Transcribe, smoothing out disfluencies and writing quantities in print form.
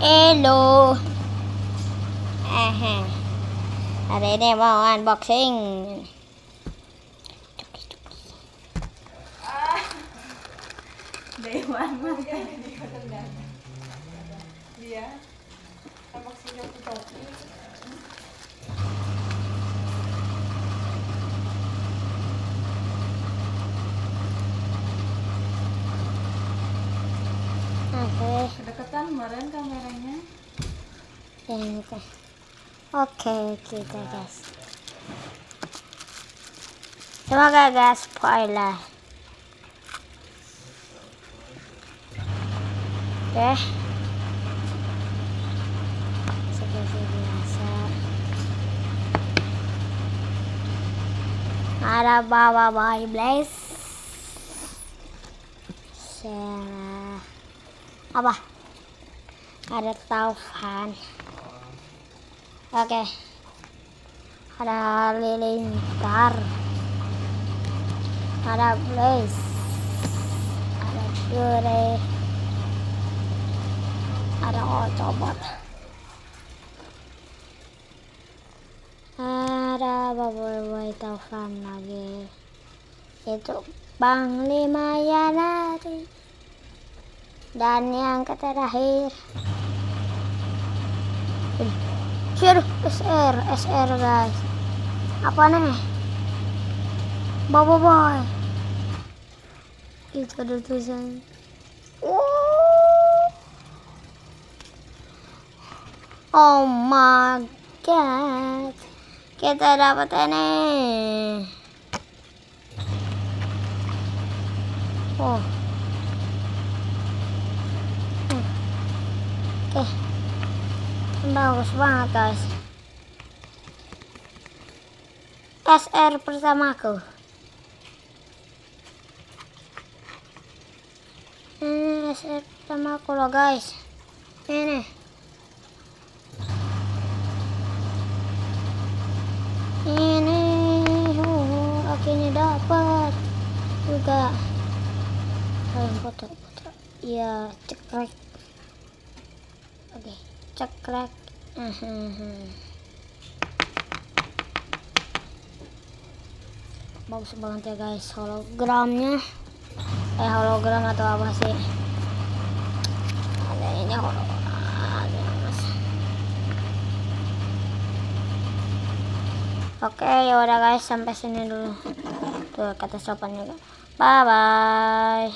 Hello. Hari ini mau unboxing. Dewan mah dia unboxing Choki. Oke. Kedekatan kemarin kameranya. Oke, kita guys. Semoga guys spoiler. Oke. Seperti biasa. Ada bawah blaze. Apa? Ada taufan. Oke. Ada lilintar. Ada blaze. Ada pure. Ada ocobot. Ada boy taufan lagi. Itu Panglima Yanari. Dan yang terakhir SR guys. Apa nih? Boy. Itu ada tulisan. Oh my god. Kita dapat ini. Oh. Oke. Bagus banget guys. SR pertamaku. Ini SR pertamaku loh guys. Ini. Akhirnya dapat juga. Kalian foto. Ya, cekrek. Oke, cekrek. Bagus banget ya guys hologramnya. Hologram atau apa sih? Ada ini hologram. Oke, ya udah guys, sampai sini dulu. Tuh kata sopan juga. Bye bye.